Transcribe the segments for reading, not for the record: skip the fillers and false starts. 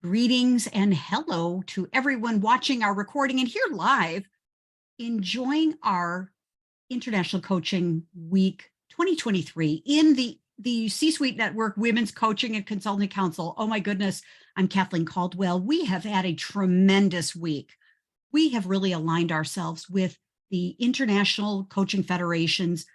Greetings and hello to everyone watching our recording and here live, enjoying our International Coaching Week 2023 in the C-Suite Network Women's Coaching and Consulting Council. Oh my goodness, I'm Kathleen Caldwell. We have had a tremendous week. We have really aligned ourselves with the International Coaching Federation's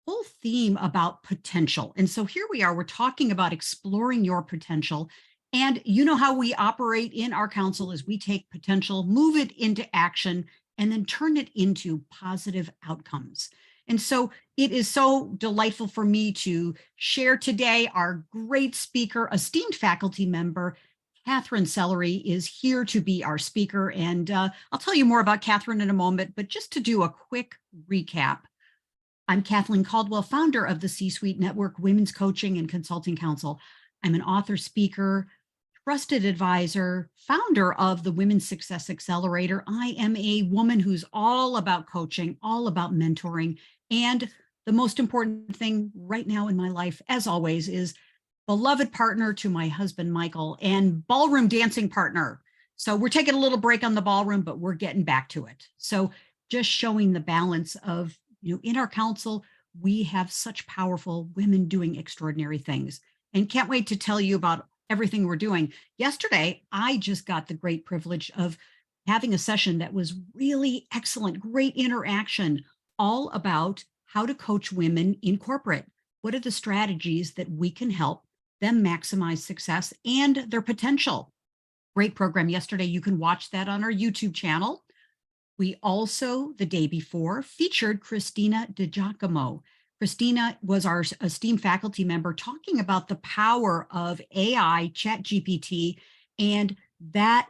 whole theme about potential. And so here we are, we're talking about exploring your potential. And you know how we operate in our council is we take potential, move it into action, and then turn it into positive outcomes. And so it is so delightful for me to share today our great speaker, esteemed faculty member, Katherine Sellery is here to be our speaker. And I'll tell you more about Katherine in a moment, but just to do a quick recap. I'm Kathleen Caldwell, founder of the C-Suite Network Women's Coaching and Consulting Council. I'm an author, speaker, trusted advisor, founder of the Women's Success Accelerator. I am a woman who's all about coaching, all about mentoring. And the most important thing right now in my life, as always, is beloved partner to my husband, Michael, and ballroom dancing partner. So we're taking a little break on the ballroom, but we're getting back to it. So just showing the balance of, in our council, we have such powerful women doing extraordinary things, and can't wait to tell you about everything we're doing. Yesterday, I just got the great privilege of having a session that was really excellent, great interaction, all about how to coach women in corporate. What are the strategies that we can help them maximize success and their potential? Great program yesterday. You can watch that on our YouTube channel. We also, the day before, featured Christina DiGiacomo. Christina was our esteemed faculty member talking about the power of AI, ChatGPT, and that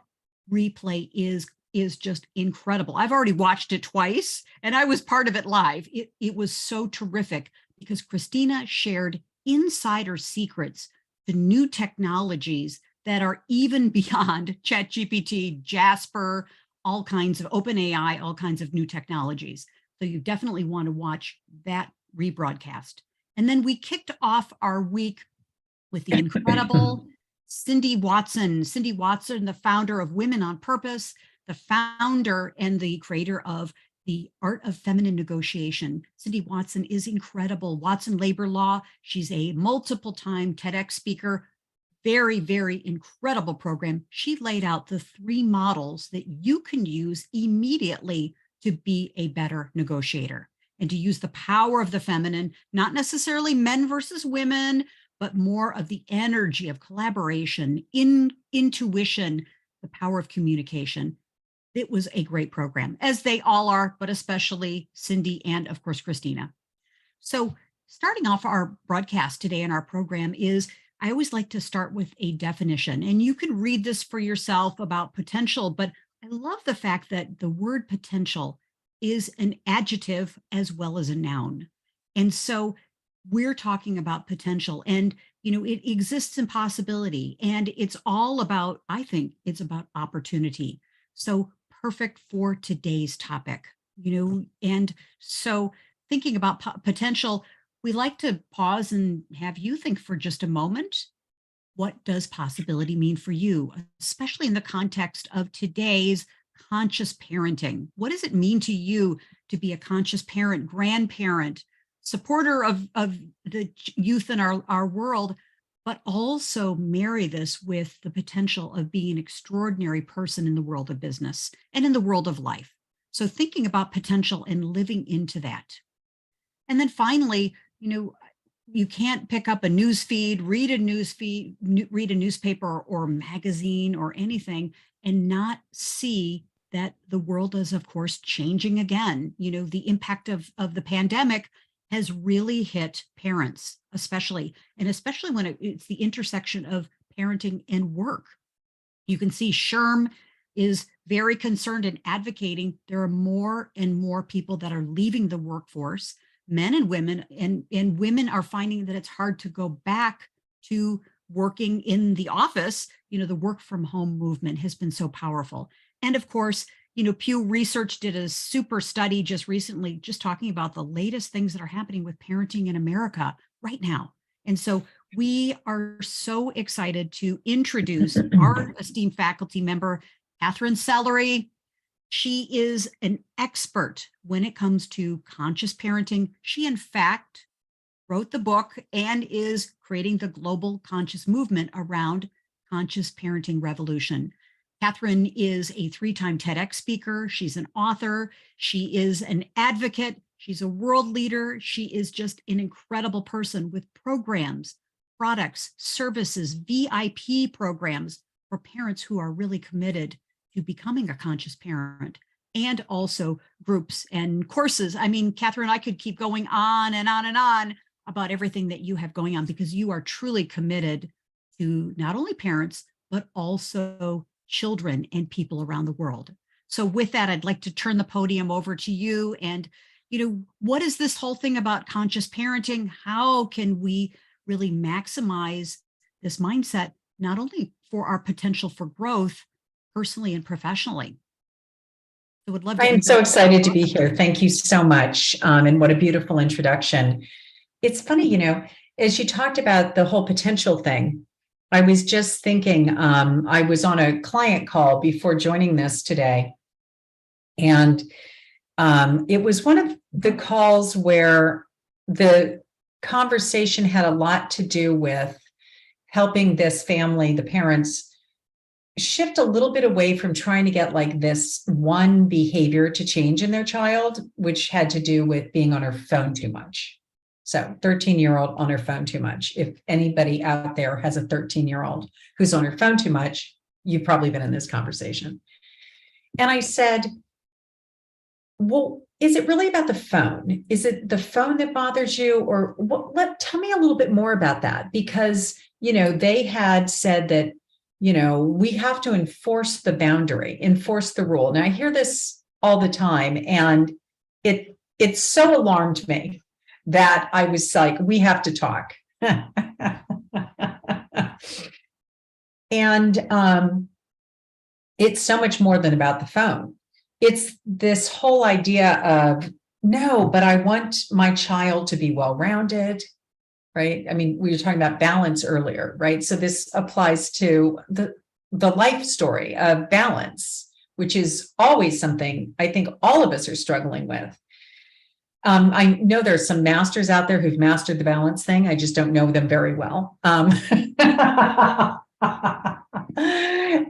replay is just incredible. I've already watched it twice, and I was part of it live. It was so terrific because Christina shared insider secrets to new technologies that are even beyond ChatGPT, Jasper, all kinds of OpenAI, all kinds of new technologies. So you definitely want to watch that rebroadcast. And then we kicked off our week with the incredible Cindy Watson. Cindy Watson, the founder of Women on Purpose, the founder and the creator of the Art of Feminine Negotiation. Cindy Watson is incredible. Watson Labor Law. She's a multiple-time TEDx speaker. Very, very incredible program. She laid out the 3 models that you can use immediately to be a better negotiator and to use the power of the feminine, not necessarily men versus women, but more of the energy of collaboration, intuition, the power of communication. It was a great program, as they all are, but especially Cindy and, of course, Christina. So starting off our broadcast today in our program is, I always like to start with a definition, and you can read this for yourself about potential, but I love the fact that the word potential is an adjective as well as a noun. And so we're talking about potential, and it exists in possibility, and it's all about, I think it's about opportunity. So perfect for today's topic, and so thinking about potential, we like to pause and have you think for just a moment. What does possibility mean for you, especially in the context of today's conscious parenting? What does it mean to you to be a conscious parent, grandparent, supporter of the youth in our world, but also marry this with the potential of being an extraordinary person in the world of business and in the world of life? So thinking about potential and living into that. And then finally, you can't pick up a news feed, read a newspaper or magazine or anything and not see that the world is, of course, changing again. The impact of the pandemic has really hit parents, especially when it's the intersection of parenting and work. You can see SHRM is very concerned and advocating. There are more and more people that are leaving the workforce, men and women, and women are finding that it's hard to go back to working in the office. The work from home movement has been so powerful. And of course, Pew Research did a super study just recently, just talking about the latest things that are happening with parenting in America right now. And so We are so excited to introduce our esteemed faculty member, Katherine Sellery. She is an expert when it comes to conscious parenting. She, in fact, wrote the book and is creating the global conscious movement around conscious parenting revolution. Katherine is a 3-time TEDx speaker. She's an author. She is an advocate. She's a world leader. She is just an incredible person with programs, products, services, VIP programs for parents who are really committed to becoming a conscious parent, and also groups and courses. I mean, Katherine, I could keep going on and on and on about everything that you have going on, because you are truly committed to not only parents, but also children and people around the world. So with that, I'd like to turn the podium over to you. And, what is this whole thing about conscious parenting? How can we really maximize this mindset, not only for our potential for growth personally and professionally? So would love to. I am so excited to be here. Thank you so much. And what a beautiful introduction. It's funny, as you talked about the whole potential thing, I was just thinking, I was on a client call before joining this today. And it was one of the calls where the conversation had a lot to do with helping this family, the parents, shift a little bit away from trying to get like this one behavior to change in their child, which had to do with being on her phone too much. So 13-year-old on her phone too much. If anybody out there has a 13-year-old who's on her phone too much, you've probably been in this conversation. And I said, well, is it really about the phone? Is it the phone that bothers you? Or tell me a little bit more about that, because, they had said that, we have to enforce the boundary, enforce the rule. Now I hear this all the time, and it so alarmed me that I was like, we have to talk. And it's so much more than about the phone. It's this whole idea of, no, but I want my child to be well-rounded, right? I mean, we were talking about balance earlier, right? So this applies to the life story of balance, which is always something I think all of us are struggling with. I know there's some masters out there who've mastered the balance thing. I just don't know them very well.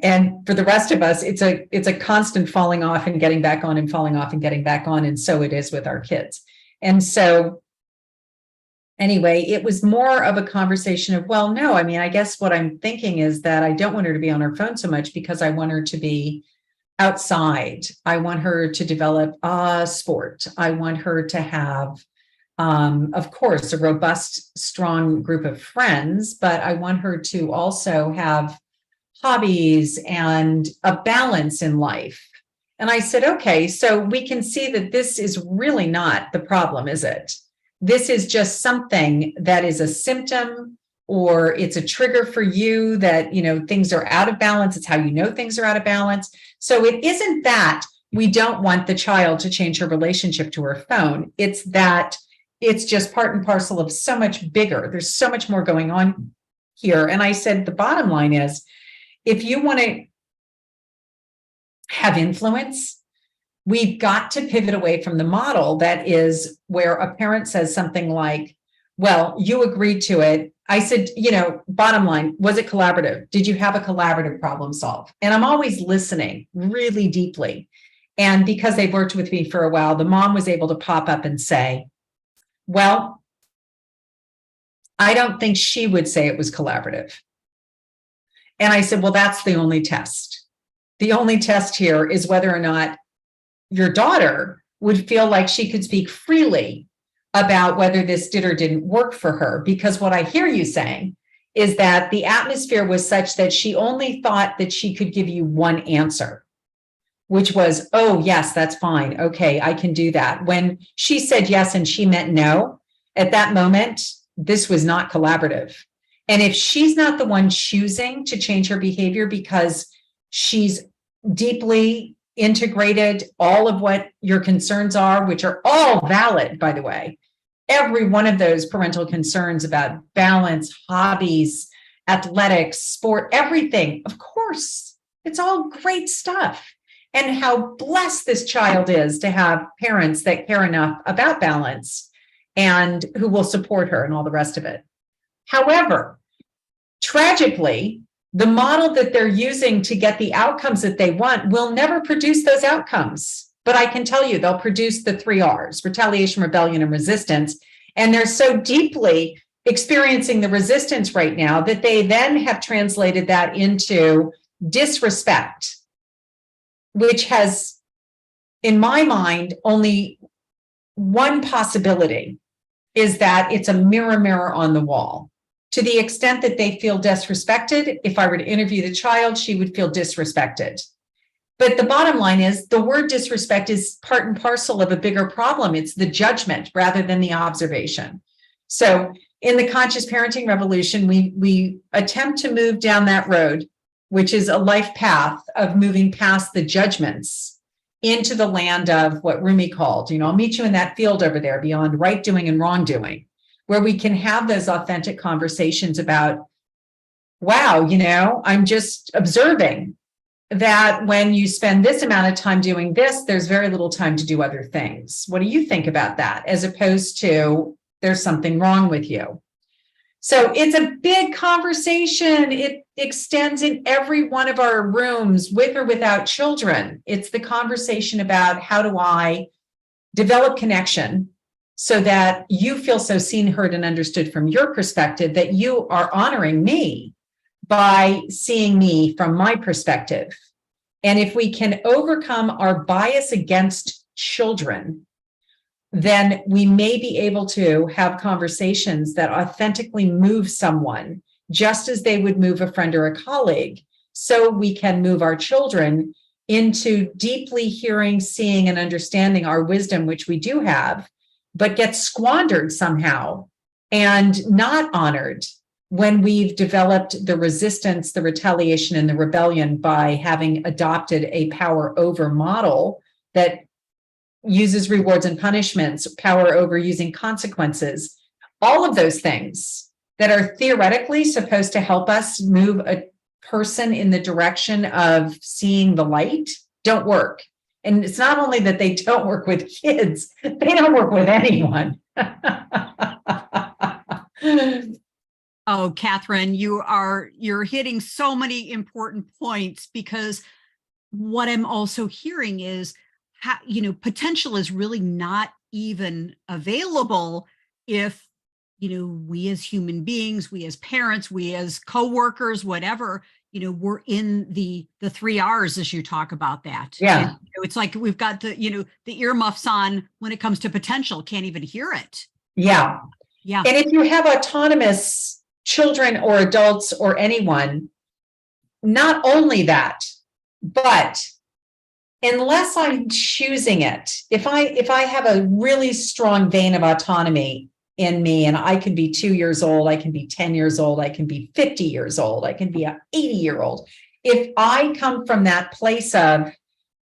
And for the rest of us, it's a constant falling off and getting back on and falling off and getting back on. And so it is with our kids. And so anyway, it was more of a conversation of, well, no, I mean, I guess what I'm thinking is that I don't want her to be on her phone so much because I want her to be outside. I want her to develop a sport. I want her to have, of course, a robust, strong group of friends, but I want her to also have hobbies and a balance in life. And I said, okay, so we can see that this is really not the problem, is it? This is just something that is a symptom, or it's a trigger for you that, things are out of balance. It's how you know things are out of balance. So it isn't that we don't want the child to change her relationship to her phone. It's that it's just part and parcel of so much bigger. There's so much more going on here. And I said, the bottom line is, if you want to have influence, we've got to pivot away from the model that is where a parent says something like, well, you agreed to it. I said, bottom line, was it collaborative? Did you have a collaborative problem solve? And I'm always listening really deeply. And because they've worked with me for a while, the mom was able to pop up and say, well, I don't think she would say it was collaborative. And I said, well, that's the only test. The only test here is whether or not your daughter would feel like she could speak freely about whether this did or didn't work for her. Because what I hear you saying is that the atmosphere was such that she only thought that she could give you one answer, which was, oh, yes, that's fine. Okay, I can do that. When she said yes and she meant no, at that moment, this was not collaborative. And if she's not the one choosing to change her behavior because she's deeply integrated all of what your concerns are, which are all valid, by the way, every one of those parental concerns about balance, hobbies, athletics, sport, everything. Of course, it's all great stuff. And how blessed this child is to have parents that care enough about balance and who will support her and all the rest of it. However, tragically, the model that they're using to get the outcomes that they want will never produce those outcomes. But I can tell you, they'll produce the 3 R's: retaliation, rebellion, and resistance. And they're so deeply experiencing the resistance right now that they then have translated that into disrespect, which has, in my mind, only one possibility, is that it's a mirror on the wall. To the extent that they feel disrespected, if I were to interview the child, she would feel disrespected. But the bottom line is the word disrespect is part and parcel of a bigger problem. It's the judgment rather than the observation. So in the conscious parenting revolution, we attempt to move down that road, which is a life path of moving past the judgments into the land of what Rumi called, I'll meet you in that field over there beyond right doing and wrongdoing, where we can have those authentic conversations about, wow, I'm just observing that when you spend this amount of time doing this, there's very little time to do other things. What do you think about that? As opposed to, there's something wrong with you. So it's a big conversation. It extends in every one of our rooms, with or without children. It's the conversation about, how do I develop connection so that you feel so seen, heard, and understood from your perspective, that you are honoring me by seeing me from my perspective. And if we can overcome our bias against children, then we may be able to have conversations that authentically move someone, just as they would move a friend or a colleague. So we can move our children into deeply hearing, seeing, and understanding our wisdom, which we do have, but gets squandered somehow and not honored when we've developed the resistance, the retaliation, and the rebellion by having adopted a power over model that uses rewards and punishments, power over using consequences, all of those things that are theoretically supposed to help us move a person in the direction of seeing the light don't work. And it's not only that they don't work with kids, they don't work with anyone. Oh, Katherine, you're hitting so many important points, because what I'm also hearing is how, potential is really not even available if, we as human beings, we as parents, we as coworkers, whatever, we're in the 3 R's, as you talk about that. Yeah. And, it's like we've got the earmuffs on when it comes to potential, can't even hear it. Yeah. Yeah. And if you have autonomous children or adults or anyone, not only that, but unless I'm choosing it, if I have a really strong vein of autonomy in me, and I can be 2 years old, I can be 10 years old, I can be 50 years old, I can be an 80-year-old. If I come from that place of,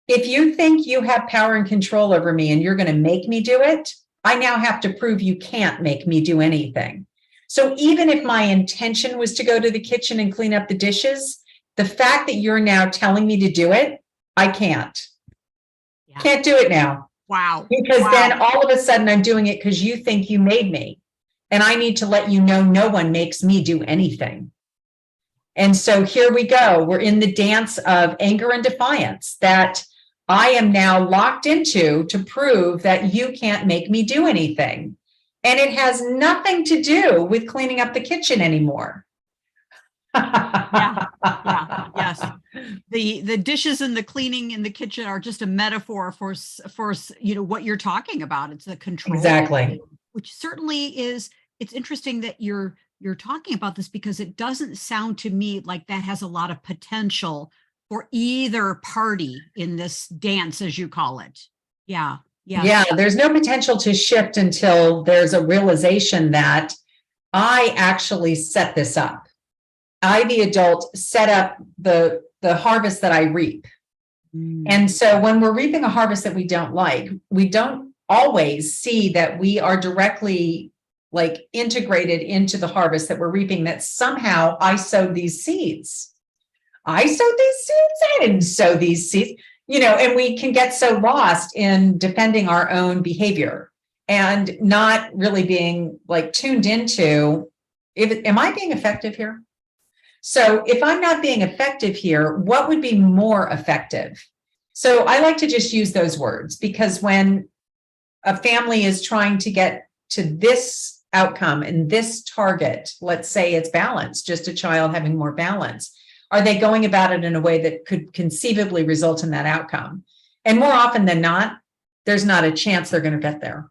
if you think you have power and control over me and you're going to make me do it, I now have to prove you can't make me do anything. So even if my intention was to go to the kitchen and clean up the dishes, the fact that you're now telling me to do it, I can't. Yeah. Can't do it now. Wow. Because then all of a sudden I'm doing it because you think you made me. And I need to let you know no one makes me do anything. And so here we go. We're in the dance of anger and defiance that I am now locked into to prove that you can't make me do anything. And it has nothing to do with cleaning up the kitchen anymore. Yeah, yes. The dishes and the cleaning in the kitchen are just a metaphor for what you're talking about. It's the control. Exactly. Which certainly is. It's interesting that you're talking about this, because it doesn't sound to me like that has a lot of potential for either party in this dance, as you call it. Yeah. Yeah, there's no potential to shift until there's a realization that I actually set this up. I, the adult, set up the harvest that I reap. And so when we're reaping a harvest that we don't like, we don't always see that we are directly like integrated into the harvest that we're reaping, that somehow I sowed these seeds. I sowed these seeds. I didn't sow these seeds, and we can get so lost in defending our own behavior and not really being like tuned into, am I being effective here? So if I'm not being effective here, what would be more effective? So I like to just use those words, because when a family is trying to get to this outcome and this target, let's say it's balance, just a child having more balance, are they going about it in a way that could conceivably result in that outcome? And more often than not, there's not a chance they're going to get there.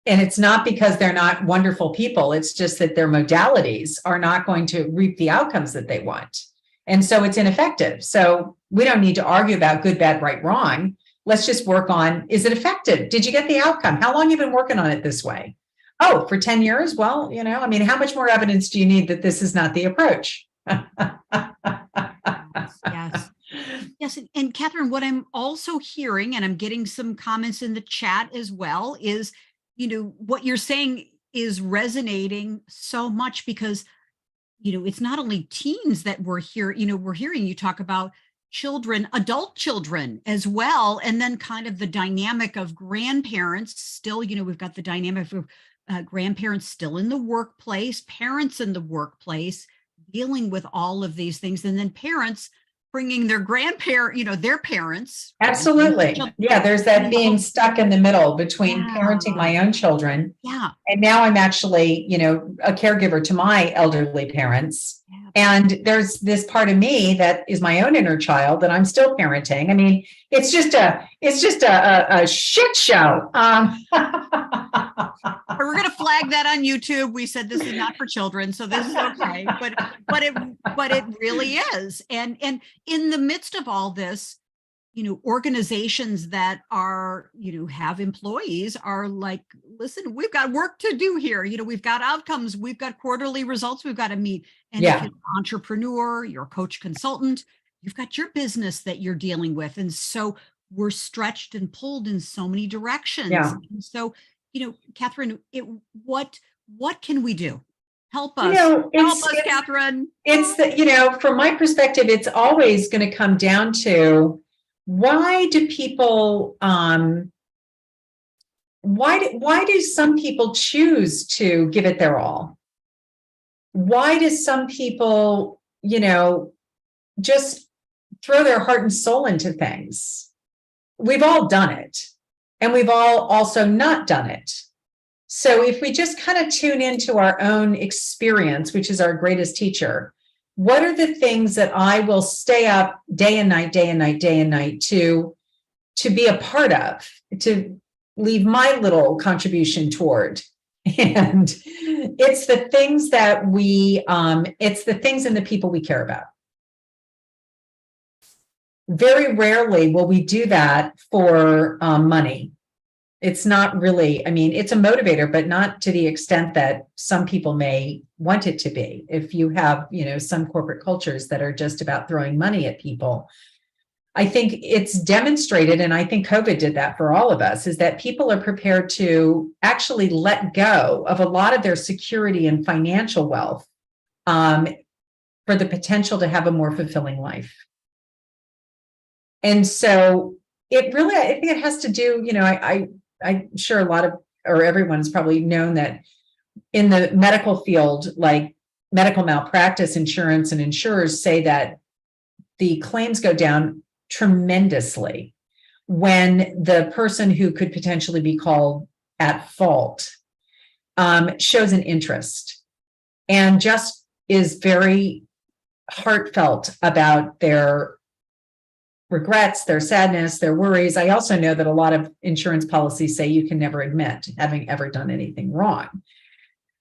And it's not because they're not wonderful people. It's just that their modalities are not going to reap the outcomes that they want. And so it's ineffective. So we don't need to argue about good, bad, right, wrong. Let's just work on, is it effective? Did you get the outcome? How long have you been working on it this way? Oh, for 10 years? Well, how much more evidence do you need that this is not the approach? Yes. Yes. And Katherine, what I'm also hearing, and I'm getting some comments in the chat as well, is, what you're saying is resonating so much, because, it's not only teens that we're hearing you talk about children, adult children as well. And then kind of the dynamic of grandparents still, we've got the dynamic of grandparents still in the workplace, parents in the workplace, dealing with all of these things. And then parents bringing their their parents. Absolutely. Yeah, there's that being stuck in the middle between parenting my own children. Yeah. And now I'm actually, a caregiver to my elderly parents. Yeah. And there's this part of me that is my own inner child that I'm still parenting. I mean, it's just a shit show. We're going to flag that on YouTube. We said this is not for children, so this is okay. But it really is. And in the midst of all this, organizations that are, have employees are like, listen, we've got work to do here. We've got outcomes, we've got quarterly results we've got to meet. And if you're an entrepreneur, you're a coach consultant, you've got your business that you're dealing with. And so we're stretched and pulled in so many directions. Yeah. And so, Katherine, what can we do? Help us. Help us, Katherine. It's from my perspective, it's always going to come down to, why do people, why do some people choose to give it their all? Why do some people, just throw their heart and soul into things? We've all done it, and we've all also not done it. So if we just kind of tune into our own experience, which is our greatest teacher, what are the things that I will stay up day and night to be a part of, to leave my little contribution toward? And it's the things that it's the things and the people we care about. Very rarely will we do that for money. It's not really, it's a motivator, but not to the extent that some people may want it to be. If you have, some corporate cultures that are just about throwing money at people, I think it's demonstrated, and I think COVID did that for all of us, is that people are prepared to actually let go of a lot of their security and financial wealth for the potential to have a more fulfilling life. And so it really, I think it has to do, I'm sure everyone's probably known that in the medical field, like medical malpractice insurance and insurers say that the claims go down tremendously when the person who could potentially be called at fault shows an interest and just is very heartfelt about their regrets, their sadness, their worries. I also know that a lot of insurance policies say you can never admit having ever done anything wrong.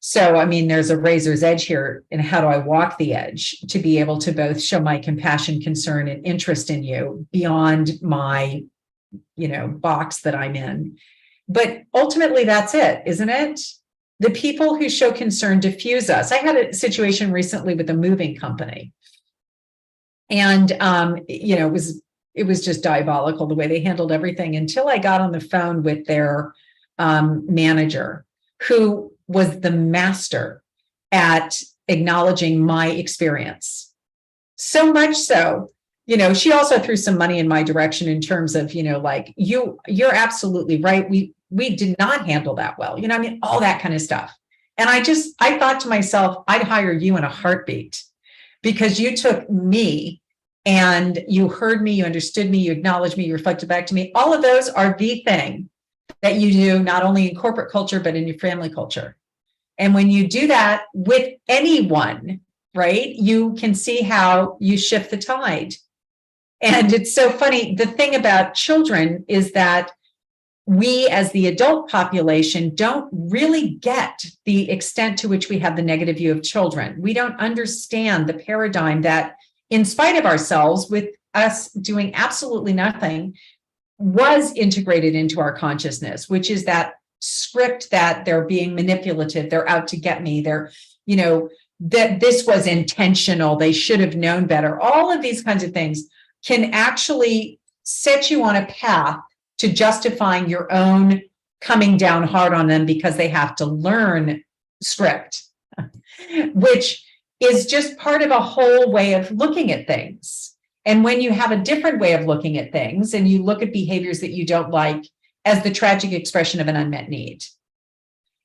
So, there's a razor's edge here in how do I walk the edge to be able to both show my compassion, concern, and interest in you beyond my, box that I'm in. But ultimately, that's it, isn't it? The people who show concern diffuse us. I had a situation recently with a moving company. And, it was just diabolical the way they handled everything until I got on the phone with their manager who was the master at acknowledging my experience. So much so, she also threw some money in my direction in terms of, like, you're absolutely right. We did not handle that well. All that kind of stuff. And I thought to myself, I'd hire you in a heartbeat because you took me and you heard me, you understood me, you acknowledged me, you reflected back to me. All of those are the thing that you do not only in corporate culture, but in your family culture. And when you do that with anyone, right, you can see how you shift the tide. And it's so funny. The thing about children is that we as the adult population don't really get the extent to which we have the negative view of children. We don't understand the paradigm that, in spite of ourselves, with us doing absolutely nothing, was integrated into our consciousness, which is that script that they're being manipulative, they're out to get me, that this was intentional, they should have known better. All of these kinds of things can actually set you on a path to justifying your own coming down hard on them because they have to learn script, which is just part of a whole way of looking at things. And when you have a different way of looking at things and you look at behaviors that you don't like as the tragic expression of an unmet need.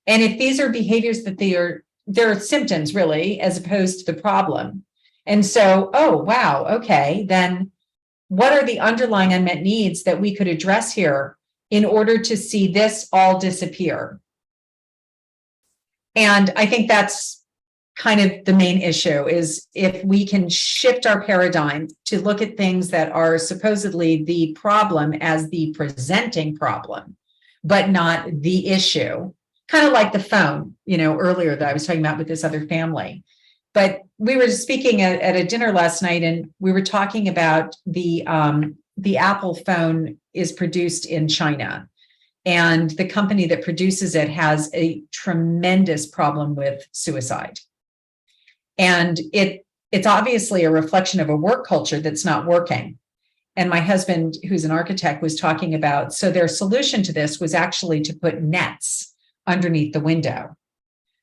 And if these are behaviors that they're symptoms really, as opposed to the problem. And so, oh, wow, okay, then what are the underlying unmet needs that we could address here in order to see this all disappear? And I think that's kind of the main issue, is if we can shift our paradigm to look at things that are supposedly the problem as the presenting problem, but not the issue. Kind of like the phone, earlier that I was talking about with this other family. But we were speaking at a dinner last night, and we were talking about the Apple phone is produced in China. And the company that produces it has a tremendous problem with suicide. And it's obviously a reflection of a work culture that's not working. And my husband, who's an architect, was talking about, so their solution to this was actually to put nets underneath the window.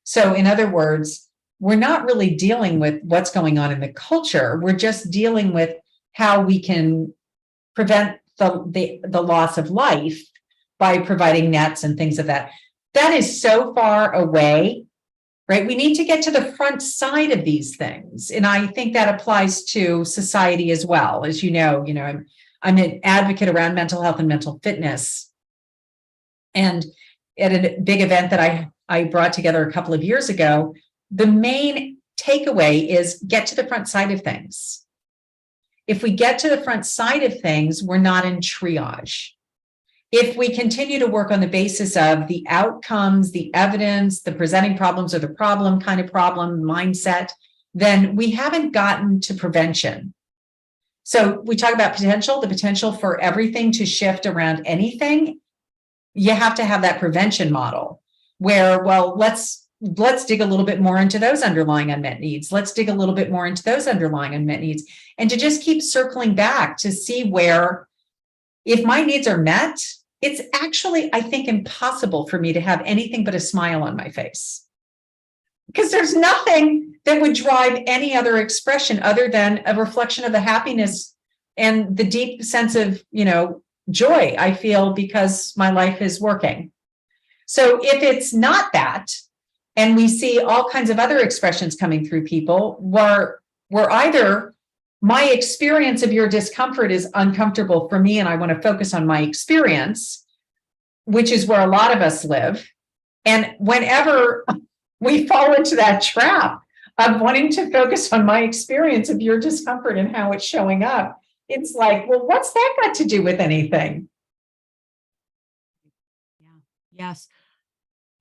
So in other words, we're not really dealing with what's going on in the culture. We're just dealing with how we can prevent the loss of life by providing nets and things of that. That is so far away, right? We need to get to the front side of these things. And I think that applies to society as well. As you know, I'm an advocate around mental health and mental fitness. And at a big event that I brought together a couple of years ago, the main takeaway is get to the front side of things. If we get to the front side of things, we're not in triage. If we continue to work on the basis of the outcomes, the evidence, the presenting problems or the problem kind of problem mindset, then we haven't gotten to prevention. So we talk about the potential for everything to shift around anything. You have to have that prevention model where, well, let's dig a little bit more into those underlying unmet needs. Let's dig a little bit more into those underlying unmet needs, and to just keep circling back to see where, if my needs are met, it's actually, I think, impossible for me to have anything but a smile on my face, because there's nothing that would drive any other expression other than a reflection of the happiness and the deep sense of, joy I feel because my life is working. So if it's not that, and we see all kinds of other expressions coming through people where either my experience of your discomfort is uncomfortable for me and I want to focus on my experience, which is where a lot of us live. And whenever we fall into that trap of wanting to focus on my experience of your discomfort and how it's showing up, it's like, well, what's that got to do with anything? Yeah. Yes.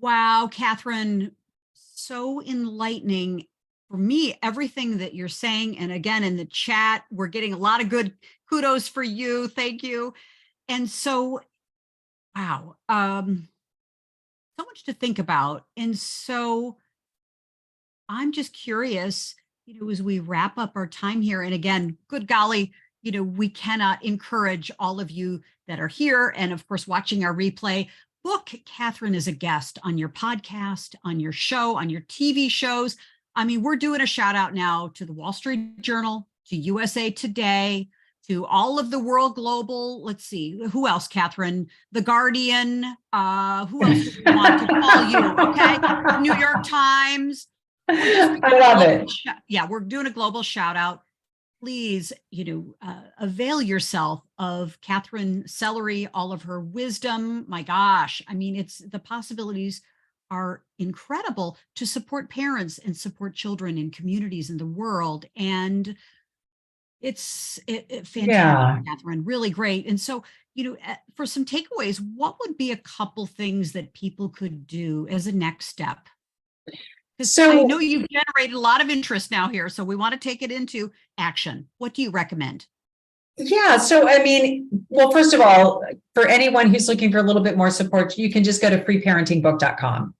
Wow, Katherine, so enlightening for me, everything that you're saying. And again, in the chat, we're getting a lot of good kudos for you. Thank you. And so, wow, so much to think about. And so I'm just curious, as we wrap up our time here, and again, good golly, we cannot encourage all of you that are here and of course watching our replay book Katherine as a guest on your podcast, on your show, on your TV shows. I mean, we're doing a shout out now to the Wall Street Journal, to USA Today, to all of the world global. Let's see, who else, Katherine? The Guardian. Who else do we want to call you? Okay. The New York Times. I love it. Yeah, we're doing a global shout out. Please, avail yourself of Katherine Sellery, all of her wisdom. My gosh, I mean, the possibilities are incredible to support parents and support children in communities in the world. And it's fantastic, Yeah. Katherine, really great. And so, for some takeaways, what would be a couple things that people could do as a next step? So I know you've generated a lot of interest now here, so we want to take it into action. What do you recommend? Yeah. So, I mean, well, first of all, for anyone who's looking for a little bit more support, you can just go to freeparentingbook.com.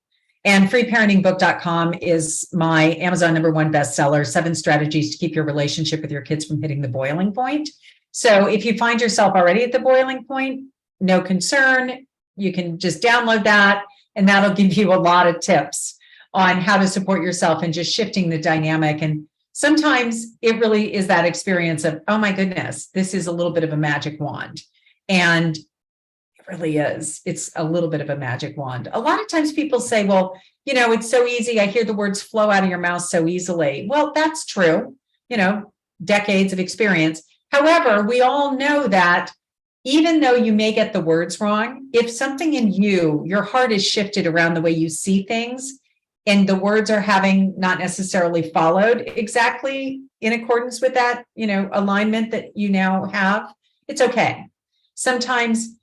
And freeparentingbook.com is my Amazon #1 bestseller, 7 strategies to keep your relationship with your kids from hitting the boiling point. So if you find yourself already at the boiling point, no concern, you can just download that, and that'll give you a lot of tips on how to support yourself and just shifting the dynamic. And sometimes it really is that experience of, oh my goodness, this is a little bit of a magic wand. And it really is. It's a little bit of a magic wand. A lot of times people say, well, it's so easy. I hear the words flow out of your mouth so easily. Well, that's true. Decades of experience. However, we all know that even though you may get the words wrong, if something in your heart is shifted around the way you see things, and the words are having not necessarily followed exactly in accordance with that, alignment that you now have, it's okay. Sometimes,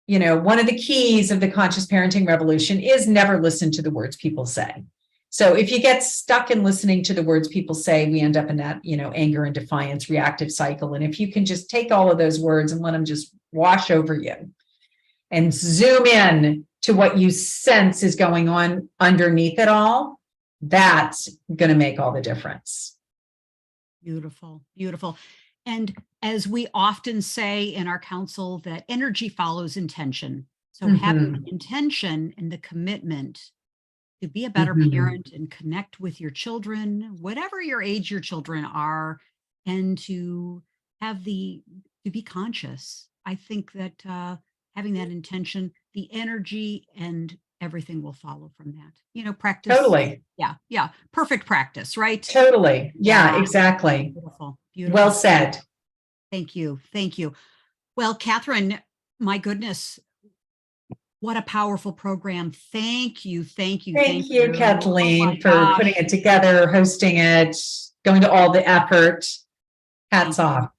one of the keys of the conscious parenting revolution is never listen to the words people say. So if you get stuck in listening to the words people say, we end up in that, anger and defiance reactive cycle. And if you can just take all of those words and let them just wash over you and zoom in to what you sense is going on underneath it all, that's going to make all the difference. Beautiful, beautiful. And as we often say in our council, that energy follows intention. So having the intention and the commitment to be a better parent and connect with your children, whatever your age your children are, and to be conscious. I think that having that intention, the energy and everything will follow from that. Practice. Totally. Yeah. Perfect practice, right? Totally. Yeah, exactly. Beautiful. Well said. Thank you. Well, Katherine, my goodness, what a powerful program. Thank you, Kathleen, for putting it together, hosting it, going to all the effort. Hats off.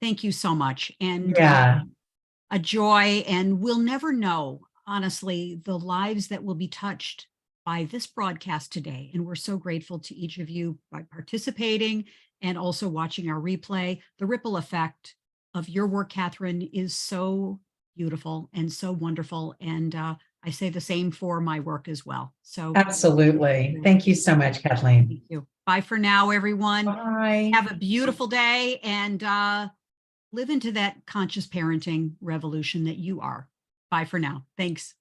Thank you so much. And a joy. And we'll never know, honestly, the lives that will be touched by this broadcast today. And we're so grateful to each of you by participating and also watching our replay. The ripple effect of your work, Katherine, is so beautiful and so wonderful. And I say the same for my work as well. So absolutely. Thank you so much, Kathleen. Thank you. Bye for now, everyone. Bye. Have a beautiful day and live into that conscious parenting revolution that you are. Bye for now. Thanks.